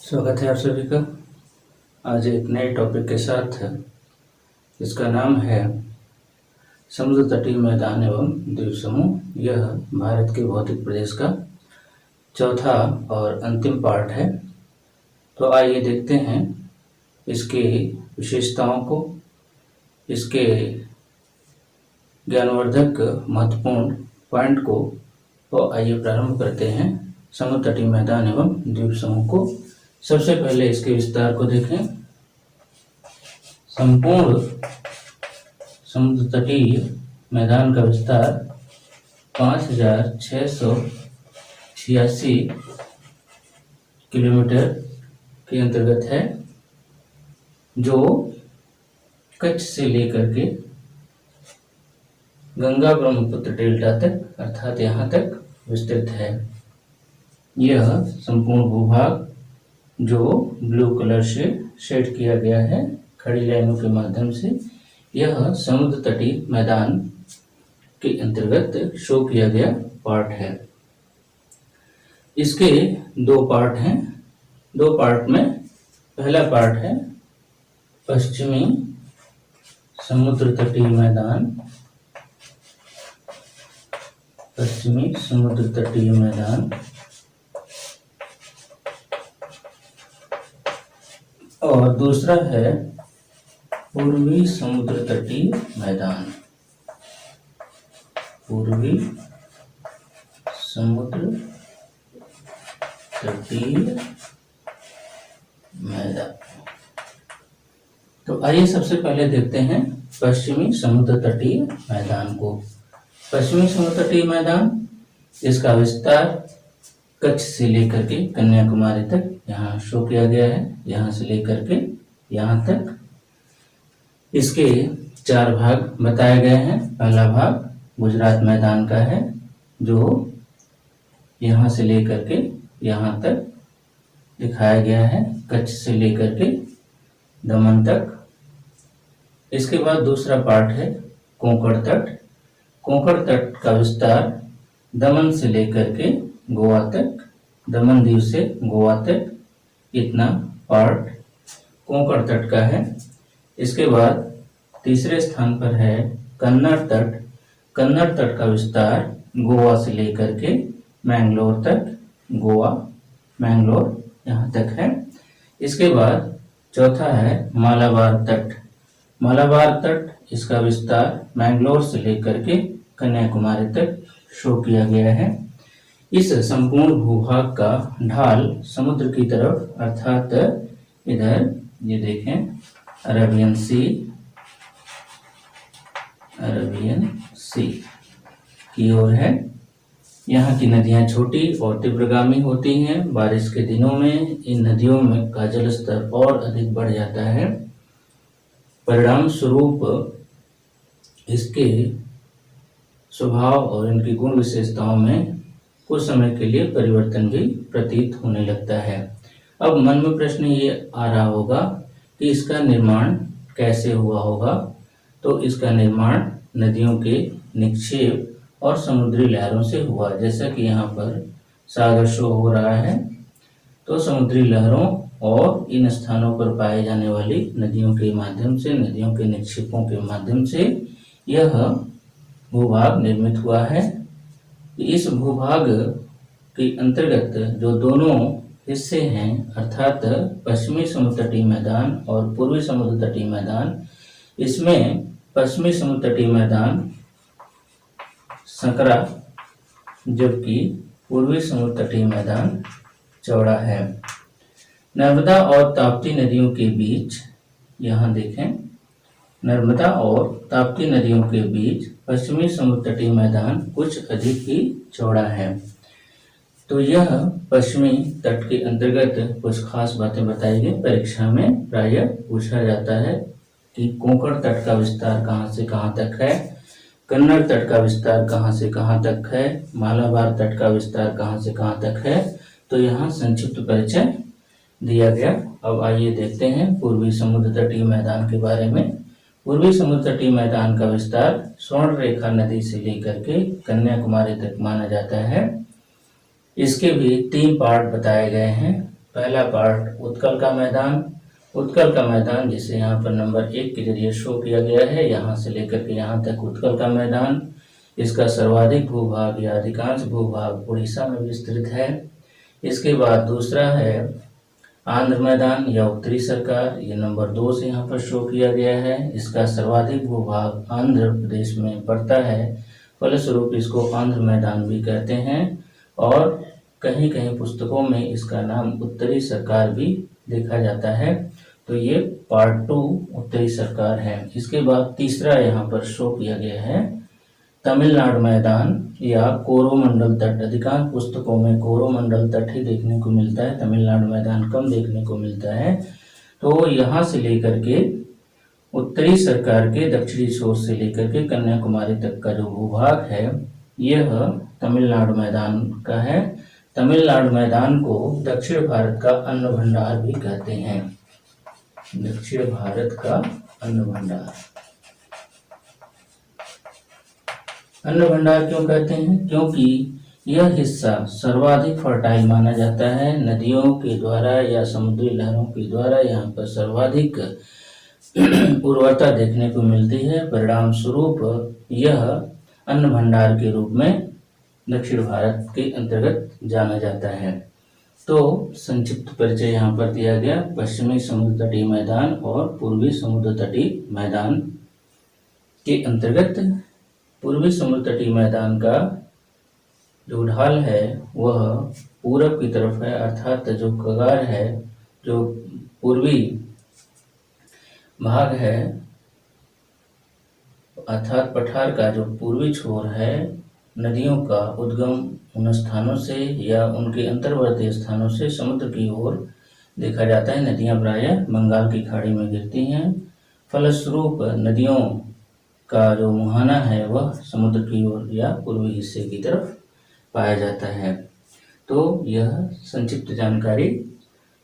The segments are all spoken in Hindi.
स्वागत है आप सभी का। आज एक नए टॉपिक के साथ है, इसका नाम है समुद्र तटीय मैदान एवं द्वीप समूह। यह भारत के भौतिक प्रदेश का चौथा और अंतिम पार्ट है। तो आइए देखते हैं इसकी विशेषताओं को, इसके ज्ञानवर्धक महत्वपूर्ण पॉइंट को। तो आइए प्रारंभ करते हैं समुद्र तटीय मैदान एवं द्वीप समूह को। सबसे पहले इसके विस्तार को देखें। संपूर्ण समुद्र तटीय मैदान का विस्तार 5686 किलोमीटर के अंतर्गत है, जो कच्छ से लेकर के गंगा ब्रह्मपुत्र डेल्टा तक अर्थात यहाँ तक विस्तृत है। यह संपूर्ण भूभाग जो ब्लू कलर से शेड किया गया है खड़ी लाइनों के माध्यम से, यह समुद्र तटीय मैदान के अंतर्गत शो किया गया पार्ट है। इसके दो पार्ट हैं। दो पार्ट में पहला पार्ट है पश्चिमी समुद्र तटीय मैदान। पश्चिमी समुद्र तटीय मैदान और दूसरा है पूर्वी समुद्र तटीय मैदान। पूर्वी समुद्र तटीय मैदान। तो आइए सबसे पहले देखते हैं पश्चिमी समुद्र तटीय मैदान को। पश्चिमी समुद्र तटीय मैदान, इसका विस्तार कच्छ से लेकर के कन्याकुमारी तक यहाँ शो किया गया है, यहाँ से लेकर के यहाँ तक। इसके 4 भाग बताए गए हैं। पहला भाग गुजरात मैदान का है, जो यहाँ से लेकर के यहाँ तक दिखाया गया है, कच्छ से लेकर के दमन तक। इसके बाद दूसरा पार्ट है कोंकण तट। कोंकण तट का विस्तार दमन से लेकर के गोवा तक, दमन द्वीप से गोवा तक, इतना पार्ट कोंकण तट का है। इसके बाद तीसरे स्थान पर है कन्नड़ तट। कन्नड़ तट का विस्तार गोवा से लेकर के मैंगलोर तक, गोवा मैंगलोर यहाँ तक है। इसके बाद चौथा है मालाबार तट। मालाबार तट, इसका विस्तार मैंगलोर से लेकर के कन्याकुमारी तक शो किया गया है। इस संपूर्ण भूभाग का ढाल समुद्र की तरफ अर्थात इधर ये देखें अरेबियन सी की ओर है। यहाँ की नदियाँ छोटी और तीव्रगामी होती हैं। बारिश के दिनों में इन नदियों में का जलस्तर और अधिक बढ़ जाता है। परिणाम स्वरूप इसके स्वभाव और इनकी गुण विशेषताओं में कुछ समय के लिए परिवर्तन भी प्रतीत होने लगता है। अब मन में प्रश्न ये आ रहा होगा कि इसका निर्माण कैसे हुआ होगा। तो इसका निर्माण नदियों के निक्षेप और समुद्री लहरों से हुआ। जैसा कि यहाँ पर सागर शो हो रहा है, तो समुद्री लहरों और इन स्थानों पर पाए जाने वाली नदियों के माध्यम से, नदियों के निक्षेपों के माध्यम से यह भूभाग निर्मित हुआ है। इस भूभाग के अंतर्गत जो दोनों हिस्से हैं अर्थात पश्चिमी समुद्र तटीय मैदान और पूर्वी समुद्र तटीय मैदान, इसमें पश्चिमी समुद्र तटीय मैदान संकरा, जबकि पूर्वी समुद्र तटीय मैदान चौड़ा है। नर्मदा और ताप्ती नदियों के बीच, यहाँ देखें, नर्मदा और ताप्ती नदियों के बीच पश्चिमी समुद्र तटीय मैदान कुछ अधिक ही चौड़ा है। तो यह पश्चिमी तट के अंतर्गत कुछ खास बातें बताई गई। परीक्षा में प्रायः पूछा जाता है कि कोंकण तट का विस्तार कहाँ से कहाँ तक है, कन्नड़ तट का विस्तार कहाँ से कहाँ तक है, मालाबार तट का विस्तार कहाँ से कहाँ तक है। तो यहाँ संक्षिप्त परिचय दिया गया। अब आइए देखते हैं पूर्वी समुद्र तटीय मैदान के बारे में। पूर्वी समुद्र तटीय मैदान का विस्तार स्वर्ण रेखा नदी से लेकर के कन्याकुमारी तक माना जाता है। इसके भी 3 पार्ट बताए गए हैं। पहला पार्ट उत्कल का मैदान। उत्कल का मैदान जिसे यहाँ पर नंबर 1 के जरिए शो किया गया है, यहाँ से लेकर के यहाँ तक उत्कल का मैदान। इसका सर्वाधिक भूभाग या अधिकांश भूभाग उड़ीसा में विस्तृत है। इसके बाद दूसरा है आंध्र मैदान या उत्तरी सरकार, ये नंबर 2 से यहाँ पर शो किया गया है। इसका सर्वाधिक भूभाग आंध्र प्रदेश में पड़ता है, फलस्वरूप इसको आंध्र मैदान भी कहते हैं और कहीं कहीं पुस्तकों में इसका नाम उत्तरी सरकार भी देखा जाता है। तो ये पार्ट 2 उत्तरी सरकार है। इसके बाद तीसरा यहाँ पर शो किया गया है तमिलनाडु मैदान या कोरोमंडल तट। अधिकांश पुस्तकों में कोरोमंडल तट ही देखने को मिलता है, तमिलनाडु मैदान कम देखने को मिलता है। तो यहाँ से लेकर के उत्तरी सरकार के दक्षिणी छोर से लेकर के कन्याकुमारी तक का जो भूभाग है यह तमिलनाडु मैदान का है। तमिलनाडु मैदान को दक्षिण भारत का अन्न भंडार भी कहते हैं। दक्षिण भारत का अन्न भंडार। अन्न भंडार क्यों कहते हैं? क्योंकि यह हिस्सा सर्वाधिक फर्टाइल माना जाता है। नदियों के द्वारा या समुद्री लहरों के द्वारा यहाँ पर सर्वाधिक उर्वरता देखने को मिलती है। परिणाम स्वरूप यह अन्न भंडार के रूप में दक्षिण भारत के अंतर्गत जाना जाता है। तो संक्षिप्त परिचय यहाँ पर दिया गया पश्चिमी समुद्र तटीय मैदान और पूर्वी समुद्र तटीय मैदान के अंतर्गत। पूर्वी समुद्र तटीय मैदान का जो ढाल है वह पूरब की तरफ है, अर्थात जो कगार है, जो पूर्वी भाग है, अर्थात पठार का जो पूर्वी छोर है, नदियों का उद्गम उन स्थानों से या उनके अंतर्वर्ती स्थानों से समुद्र की ओर देखा जाता है। नदियां प्रायः बंगाल की खाड़ी में गिरती हैं, फलस्वरूप नदियों का जो मुहाना है वह समुद्र की ओर या पूर्वी हिस्से की तरफ पाया जाता है। तो यह संक्षिप्त जानकारी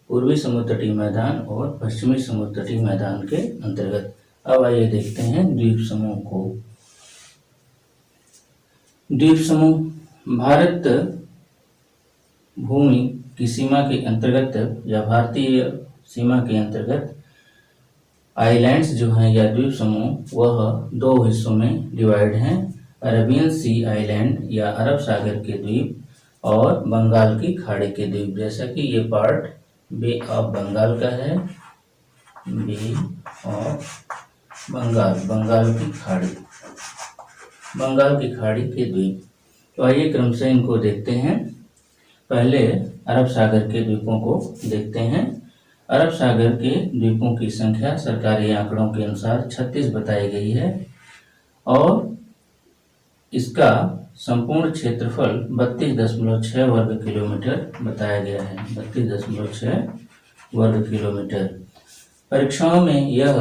पूर्वी समुद्र तटीय मैदान और पश्चिमी समुद्र तटीय मैदान के अंतर्गत। अब आइए देखते हैं द्वीप समूह को। द्वीप समूह भारत भूमि की सीमा के अंतर्गत या भारतीय सीमा के अंतर्गत आइलैंड्स जो हैं या द्वीप समूह वह 2 हिस्सों में डिवाइड हैं। अरेबियन सी आइलैंड या अरब सागर के द्वीप और बंगाल की खाड़ी के द्वीप। जैसा कि ये पार्ट बे ऑफ बंगाल का है, बे ऑफ बंगाल, बंगाल की खाड़ी, बंगाल की खाड़ी के द्वीप। तो आइए क्रमशः इनको देखते हैं। पहले अरब सागर के द्वीपों को देखते हैं। अरब सागर के द्वीपों की संख्या सरकारी आंकड़ों के अनुसार 36 बताई गई है और इसका संपूर्ण क्षेत्रफल 32.6 वर्ग किलोमीटर बताया गया है। 32.6 वर्ग किलोमीटर। परीक्षाओं में यह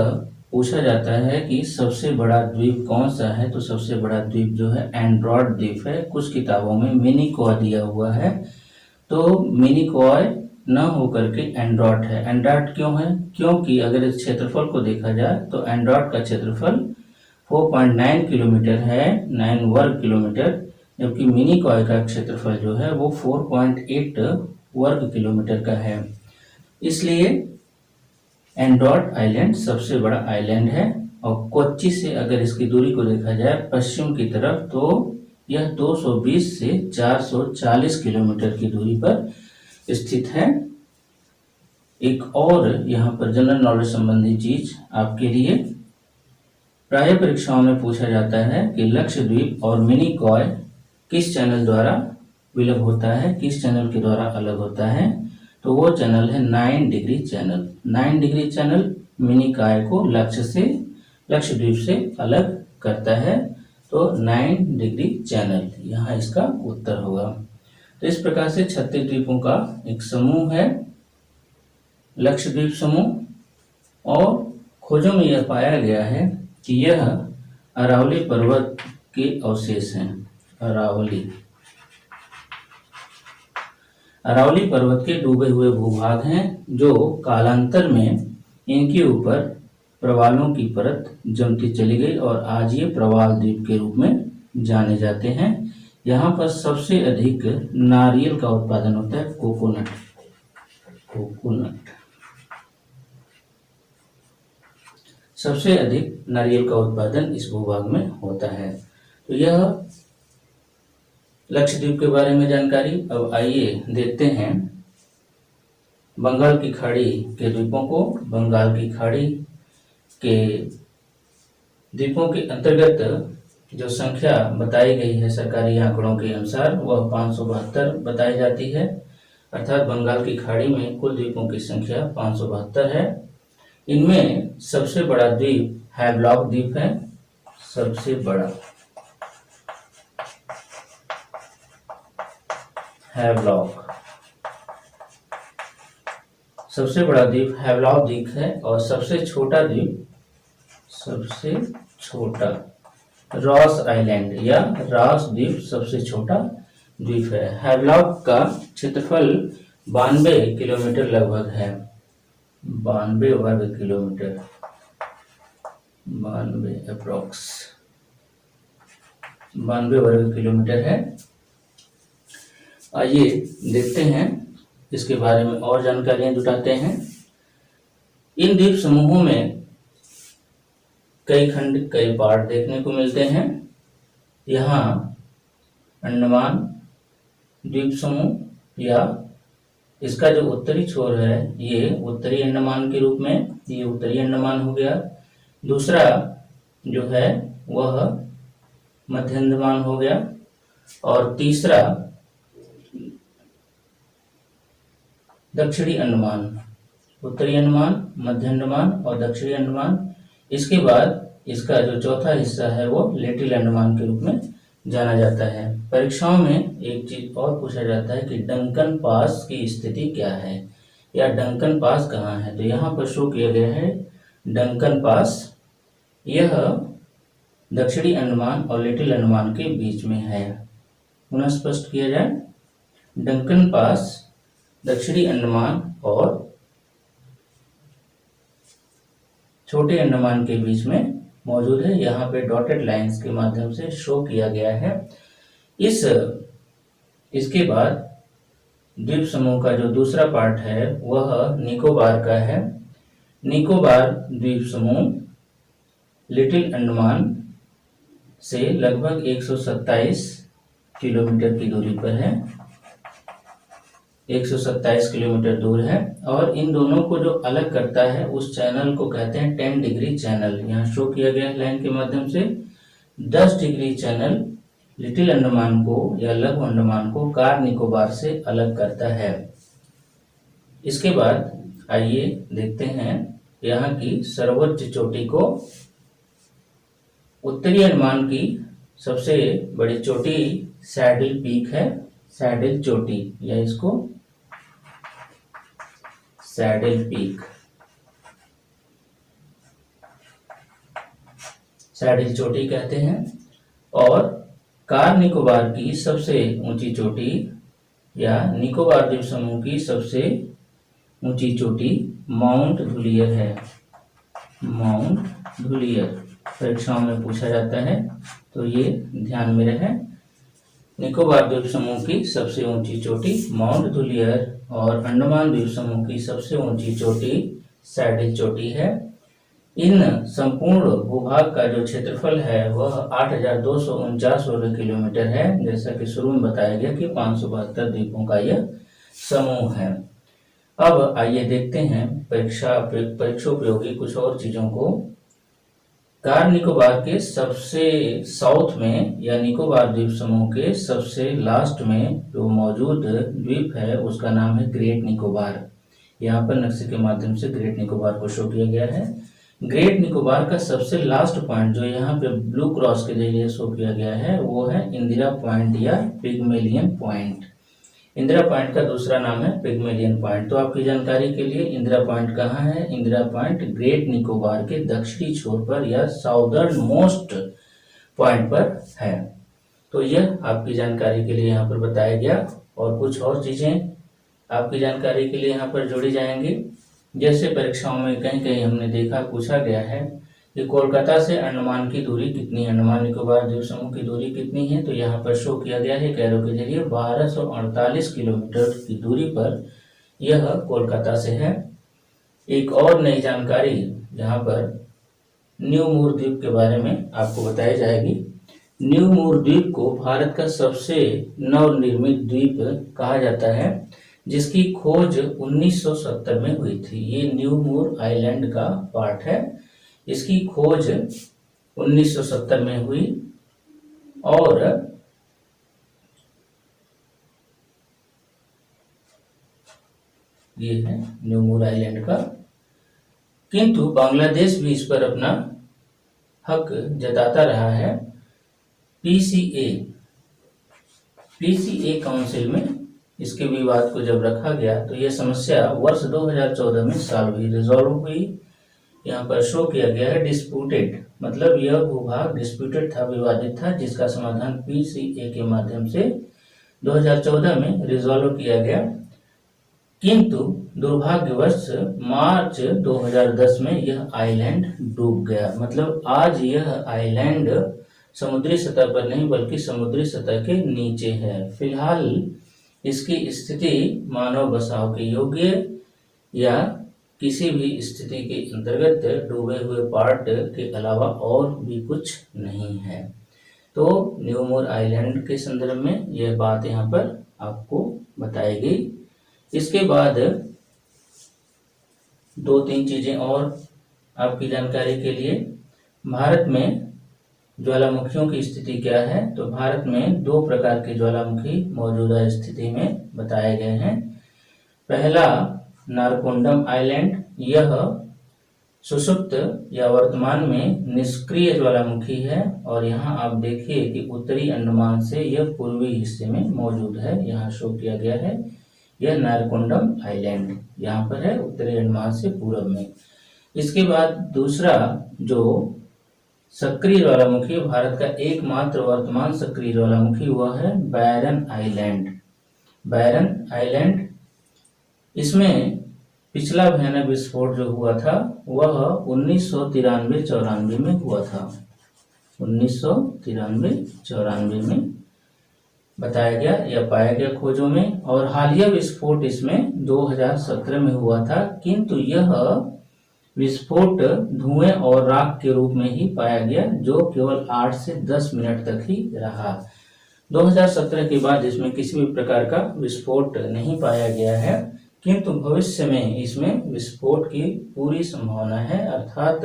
पूछा जाता है कि सबसे बड़ा द्वीप कौन सा है, तो सबसे बड़ा द्वीप जो है एंड्रोट द्वीप है। कुछ किताबों में मिनिकॉय दिया हुआ है, तो मिनिकॉय न होकर के एंड्रोट है। एंड्रोट क्यों है? क्योंकि अगर इस क्षेत्रफल को देखा जाए तो एंड्रोट का क्षेत्रफल 4.9 किलोमीटर है, 9 वर्ग किलोमीटर, जबकि मिनिकॉय का क्षेत्रफल जो है वो 4.8 वर्ग किलोमीटर का है। इसलिए एंड्रोट आइलैंड सबसे बड़ा आइलैंड है। और कोच्चि से अगर इसकी दूरी को देखा जाए पश्चिम की तरफ तो यह 220 से 440 किलोमीटर की दूरी पर स्थित है। एक और यहाँ पर जनरल नॉलेज संबंधी चीज आपके लिए, प्राय परीक्षाओं में पूछा जाता है कि लक्षद्वीप और मिनिकॉय किस चैनल द्वारा विलय होता है, किस चैनल के द्वारा अलग होता है, तो वो चैनल है 9 degree channel. 9 degree channel Minicoy को लक्षद्वीप से अलग करता है, तो 9 डिग्री चैनल यहाँ इसका उत्तर होगा। तो इस प्रकार से 36 द्वीपों का एक समूह है लक्षद्वीप समूह। और खोजों में यह पाया गया है कि यह अरावली पर्वत के अवशेष हैं। अरावली पर्वत के डूबे हुए भूभाग हैं जो कालांतर में इनके ऊपर प्रवालों की परत जमती चली गई और आज ये प्रवाल द्वीप के रूप में जाने जाते हैं। यहाँ पर सबसे अधिक नारियल का उत्पादन होता है, कोकोनट। कोकोनट। सबसे अधिक नारियल का उत्पादन इस भूभाग में होता है। तो यह लक्षद्वीप के बारे में जानकारी। अब आइए देखते हैं बंगाल की खाड़ी के द्वीपों को। बंगाल की खाड़ी के द्वीपों के अंतर्गत जो संख्या बताई गई है सरकारी आंकड़ों के अनुसार वह 572 बताई जाती है। अर्थात बंगाल की खाड़ी में कुल द्वीपों की संख्या 572 है। इनमें सबसे बड़ा द्वीप हैवलॉक द्वीप है। सबसे बड़ा हैवलॉक, सबसे बड़ा द्वीप हैवलॉक द्वीप है। और सबसे छोटा द्वीप, सबसे छोटा रॉस आइलैंड या रॉस द्वीप सबसे छोटा द्वीप है। हैवलॉक का क्षेत्रफल 92 किलोमीटर लगभग है। 92 वर्ग किलोमीटर, 92 अप्रोक्स 92 वर्ग किलोमीटर है। आइए देखते हैं इसके बारे में और जानकारियां जुटाते हैं। इन द्वीप समूहों में कई खंड, कई पार्ट देखने को मिलते हैं। यहाँ अंडमान द्वीप समूह या इसका जो उत्तरी छोर है ये उत्तरी अंडमान के रूप में, ये उत्तरी अंडमान हो गया। दूसरा जो है वह मध्य अंडमान हो गया। और तीसरा दक्षिणी अंडमान, उत्तरी अंडमान, मध्य अंडमान और दक्षिणी अंडमान। इसके बाद इसका जो चौथा हिस्सा है वो लिटिल अंडमान के रूप में जाना जाता है। परीक्षाओं में एक चीज और पूछा जाता है कि डंकन पास की स्थिति क्या है या डंकन पास कहाँ है। तो यहाँ पर शो किया गया है डंकन पास। यह दक्षिणी अंडमान और लिटिल अंडमान के बीच में है। पुनः स्पष्ट किया जाए, डंकन पास दक्षिणी अंडमान और छोटे अंडमान के बीच में मौजूद है। यहाँ पे डॉटेड लाइंस के माध्यम से शो किया गया है। इसके बाद द्वीप समूह का जो दूसरा पार्ट है वह निकोबार का है। निकोबार द्वीप समूह लिटिल अंडमान से लगभग 127 किलोमीटर की दूरी पर है। 127 किलोमीटर दूर है। और इन दोनों को जो अलग करता है उस चैनल को कहते हैं 10 डिग्री चैनल। यहाँ शो किया गया है लाइन के माध्यम से। 10 डिग्री चैनल लिटिल अंडमान को या लघु अंडमान को कार निकोबार से अलग करता है। इसके बाद आइए देखते हैं यहाँ की सर्वोच्च चोटी को। उत्तरी अंडमान की सबसे बड़ी चोटी सैडल पीक है, सैडल चोटी या इसको सैडल पीक, सैडल चोटी कहते हैं। और कार निकोबार की सबसे ऊंची चोटी या निकोबार द्वीप समूह की सबसे ऊंची चोटी माउंट धुलियर है। माउंट धुलियर परीक्षाओं में पूछा जाता है तो ये ध्यान में रहे। निकोबार द्वीप समूह की सबसे ऊंची चोटी माउंट धुलियर और अंडमान द्वीप समूह की सबसे ऊंची चोटी सैडल चोटी है। इन संपूर्ण भूभाग का जो क्षेत्रफल है वह 8,249 वर्ग किलोमीटर है। जैसा कि शुरू में बताया गया कि 572 द्वीपों का यह समूह है। अब आइए देखते हैं परीक्षोपयोगी कुछ और चीजों को। कार निकोबार के सबसे साउथ में या निकोबार द्वीप समूह के सबसे लास्ट में जो मौजूद द्वीप है उसका नाम है ग्रेट निकोबार। यहाँ पर नक्शे के माध्यम से ग्रेट निकोबार को शो किया गया है। ग्रेट निकोबार का सबसे लास्ट पॉइंट जो यहाँ पे ब्लू क्रॉस के जरिए शो किया गया है वो है इंदिरा पॉइंट या पिग्मेलियन पॉइंट। इंदिरा पॉइंट का दूसरा नाम है पिग्मेलियन पॉइंट। तो आपकी जानकारी के लिए इंदिरा पॉइंट कहाँ है? इंदिरा पॉइंट ग्रेट निकोबार के दक्षिणी छोर पर या साउदर्न मोस्ट पॉइंट पर है। तो यह आपकी जानकारी के लिए यहाँ पर बताया गया। और कुछ और चीजें आपकी जानकारी के लिए यहाँ पर जोड़ी जाएंगी। जैसे परीक्षाओं में कहीं कहीं हमने देखा पूछा गया है कि कोलकाता से अंडमान की दूरी कितनी है, अंडमान निकोबार द्वीप समूह की दूरी कितनी है। तो यहाँ पर शो किया गया है कैरो के जरिए 1248 किलोमीटर की दूरी पर यह कोलकाता से है। एक और नई जानकारी यहाँ पर न्यू मूर द्वीप के बारे में आपको बताई जाएगी। न्यू मूर द्वीप को भारत का सबसे नवनिर्मित द्वीप कहा जाता है, जिसकी खोज 1970 में हुई थी। ये न्यू मूर आइलैंड का पार्ट है। इसकी खोज 1970 में हुई और ये है न्यू मूर आइलैंड का। किंतु बांग्लादेश भी इस पर अपना हक जताता रहा है। पीसीए काउंसिल में इसके विवाद को जब रखा गया तो यह समस्या वर्ष 2014 में सॉल्व हुई, रिजॉल्व हुई। यहाँ पर शो किया गया है डिस्प्यूटेड, मतलब यह भूभाग डिस्प्यूटेड था, विवादित था, जिसका समाधान पीसीए के माध्यम से 2014 में रिजॉल्व किया गया। किंतु दुर्भाग्यवश मार्च 2010 में यह आइलैंड डूब गया। मतलब आज यह आइलैंड समुद्री सतह पर नहीं बल्कि समुद्री सतह के नीचे है। फिलहाल इसकी स्थिति मानव बसाव के योग्य या किसी भी स्थिति के अंतर्गत डूबे हुए पार्ट के अलावा और भी कुछ नहीं है। तो न्यू मूर आइलैंड के संदर्भ में यह बात यहाँ पर आपको बताई गई। इसके बाद 2-3 चीजें और आपकी जानकारी के लिए। भारत में ज्वालामुखियों की स्थिति क्या है? तो भारत में 2 प्रकार के ज्वालामुखी मौजूदा स्थिति में बताए गए हैं। पहला नारकोंडम आइलैंड, यह सुषुप्त या वर्तमान में निष्क्रिय ज्वालामुखी है और यहाँ आप देखिए कि उत्तरी अंडमान से यह पूर्वी हिस्से में मौजूद है। यहाँ शो किया गया है, यह नारकोंडम आइलैंड यहाँ पर है, उत्तरी अंडमान से पूर्व में। इसके बाद दूसरा जो सक्रिय ज्वालामुखी, भारत का एकमात्र वर्तमान सक्रिय ज्वालामुखी, वह है बैरन आइलैंड। बैरन आइलैंड, इसमें पिछला भयानक विस्फोट जो हुआ था वह 1993-94 में हुआ था। 1993-94 में बताया गया या पाया गया खोजों में, और हालिया विस्फोट इसमें 2017 में हुआ था। किंतु यह विस्फोट धुएं और राख के रूप में ही पाया गया, जो केवल 8 से 10 मिनट तक ही रहा। 2017 के बाद इसमें किसी भी प्रकार का विस्फोट नहीं पाया गया है, किंतु भविष्य में इसमें विस्फोट की पूरी संभावना है। अर्थात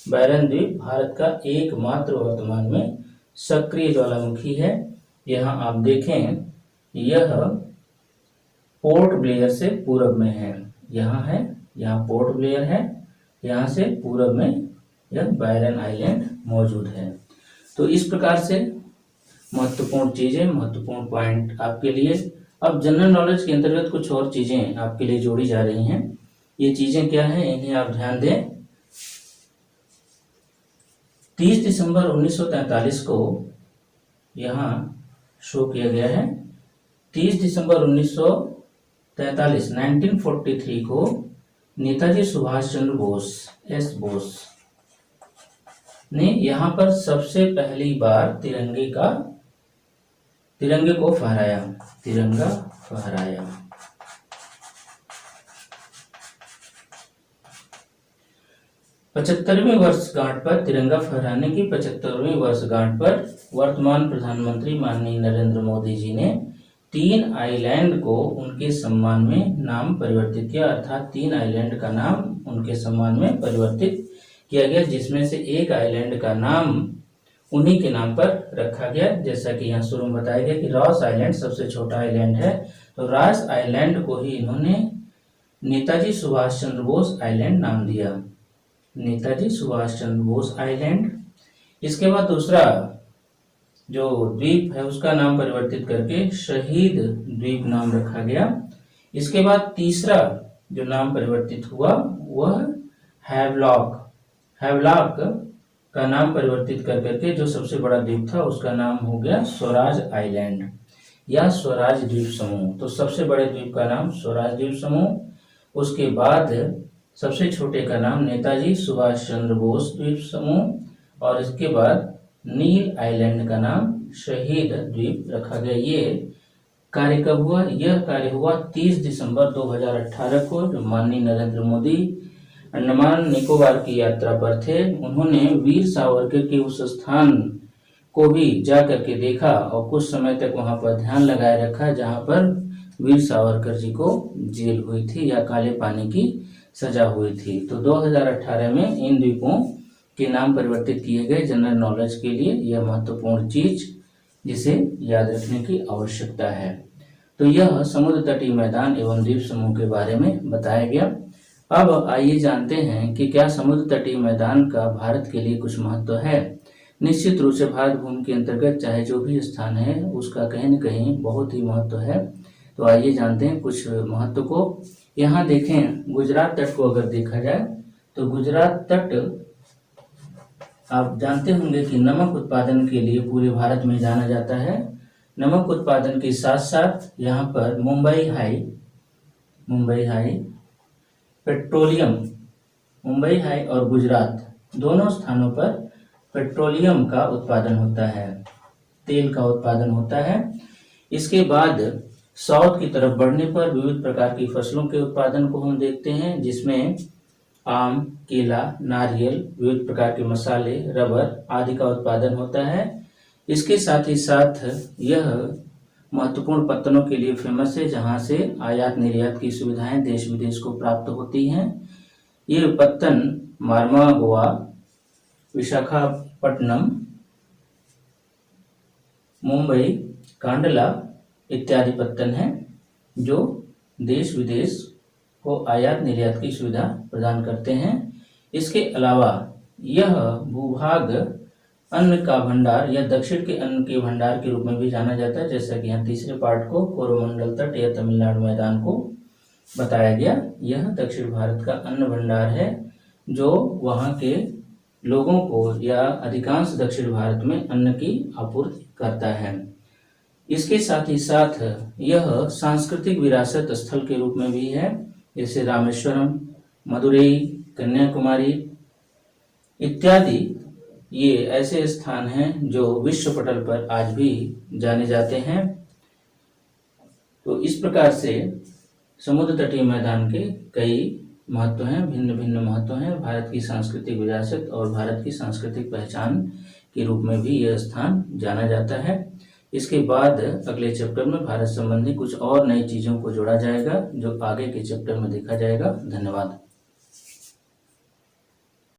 बैरन द्वीप भारत का एकमात्र वर्तमान में सक्रिय ज्वालामुखी है। यहाँ आप देखें, यह पोर्ट ब्लेयर से पूर्व में है। यहाँ पोर्ट ब्लेयर है, यहाँ से पूर्व में यह बैरन आइलैंड मौजूद है। तो इस प्रकार से महत्वपूर्ण चीजें, महत्वपूर्ण पॉइंट आपके लिए। अब जनरल नॉलेज के अंतर्गत कुछ और चीजें आपके लिए जोड़ी जा रही हैं। ये चीजें क्या हैं, इन्हें आप ध्यान दें। 30 दिसंबर 1943 को यहाँ शो किया गया है। 30 दिसंबर 1943 को नेताजी सुभाष चंद्र बोस एस बोस ने यहाँ पर सबसे पहली बार तिरंगे को फहराया, तिरंगा फहराया। 75वीं वर्षगांठ पर, तिरंगा फहराने की 75वीं वर्षगांठ पर वर्तमान प्रधानमंत्री माननीय नरेंद्र मोदी जी ने 3 आइलैंड को उनके सम्मान में नाम परिवर्तित किया। अर्थात 3 आइलैंड का नाम उनके सम्मान में परिवर्तित किया गया, जिसमें से एक आइलैंड का नाम उन्हीं के नाम पर रखा गया। जैसा कि यहाँ शुरू में बताया गया कि रॉस आइलैंड सबसे छोटा आइलैंड है, तो रॉस आइलैंड को ही इन्होंने नेताजी सुभाष चंद्र बोस आइलैंड नाम दिया, नेताजी सुभाष चंद्र बोस आइलैंड। इसके बाद दूसरा जो द्वीप है उसका नाम परिवर्तित करके शहीद द्वीप नाम रखा गया। इसके बाद तीसरा जो नाम परिवर्तित हुआ वह हैवलॉक का नाम परिवर्तित करके जो सबसे बड़ा द्वीप था उसका नाम हो गया स्वराज आइलैंड या स्वराज द्वीप समूह। तो सबसे बड़े द्वीप का नाम स्वराज द्वीप समूह, उसके बाद सबसे छोटे का नाम नेताजी सुभाष चंद्र बोस द्वीप समूह, और इसके बाद नील आइलैंड का नाम शहीद द्वीप रखा गया। ये कार्य कब हुआ? यह कार्य हुआ 30 दिसंबर 2018 को, जब माननीय नरेंद्र मोदी अंडमान निकोबार की यात्रा पर थे। उन्होंने वीर सावरकर के उस स्थान को भी जा करके देखा और कुछ समय तक वहां पर ध्यान लगाए रखा जहां पर वीर सावरकर जी को जेल हुई थी या काले पानी की सजा हुई थी। तो 2018 में इन द्वीपों के नाम परिवर्तित किए गए। जनरल नॉलेज के लिए यह महत्वपूर्ण चीज जिसे याद रखने की आवश्यकता है। तो यह समुद्र तटीय मैदान एवं द्वीप समूह के बारे में बताया गया। अब आइए जानते हैं कि क्या समुद्र तटीय मैदान का भारत के लिए कुछ महत्व है। निश्चित रूप से भारत भूमि के अंतर्गत चाहे जो भी स्थान है उसका कहीं न कहीं बहुत ही महत्व है। तो आइए जानते हैं कुछ महत्व को। यहाँ देखें, गुजरात तट को अगर देखा जाए तो गुजरात तट आप जानते होंगे कि नमक उत्पादन के लिए पूरे भारत में जाना जाता है। नमक उत्पादन के साथ साथ यहाँ पर Mumbai high petroleum, Mumbai high और गुजरात दोनों स्थानों पर पेट्रोलियम का उत्पादन होता है, तेल का उत्पादन होता है। इसके बाद साउथ की तरफ बढ़ने पर विविध प्रकार की फसलों के उत्पादन को हम देखते हैं, जिसमें आम, केला, नारियल, विविध प्रकार के मसाले, रबर आदि का उत्पादन होता है। इसके साथ ही साथ यह महत्वपूर्ण पत्तनों के लिए फेमस है, जहां से आयात निर्यात की सुविधाएं देश विदेश को प्राप्त होती हैं। ये पत्तन मारवा गोवा, विशाखापट्टनम, मुंबई, कांडला इत्यादि पत्तन हैं जो देश विदेश को आयात निर्यात की सुविधा प्रदान करते हैं। इसके अलावा यह भूभाग अन्न का भंडार या दक्षिण के अन्न के भंडार के रूप में भी जाना जाता है, जैसा कि यहाँ तीसरे पार्ट को कोरोमंडल तट या तमिलनाडु मैदान को बताया गया। यह दक्षिण भारत का अन्न भंडार है जो वहाँ के लोगों को या अधिकांश दक्षिण भारत में अन्न की आपूर्ति करता है। इसके साथ ही साथ यह सांस्कृतिक विरासत स्थल के रूप में भी है, जैसे रामेश्वरम, मदुरई, कन्याकुमारी इत्यादि ये ऐसे स्थान हैं जो विश्व पटल पर आज भी जाने जाते हैं। तो इस प्रकार से समुद्र तटीय मैदान के कई महत्व हैं, भिन्न भिन्न महत्व हैं। भारत की सांस्कृतिक विरासत और भारत की सांस्कृतिक पहचान के रूप में भी यह स्थान जाना जाता है। इसके बाद अगले चैप्टर में भारत संबंधी कुछ और नई चीजों को जोड़ा जाएगा जो आगे के चैप्टर में देखा जाएगा। धन्यवाद।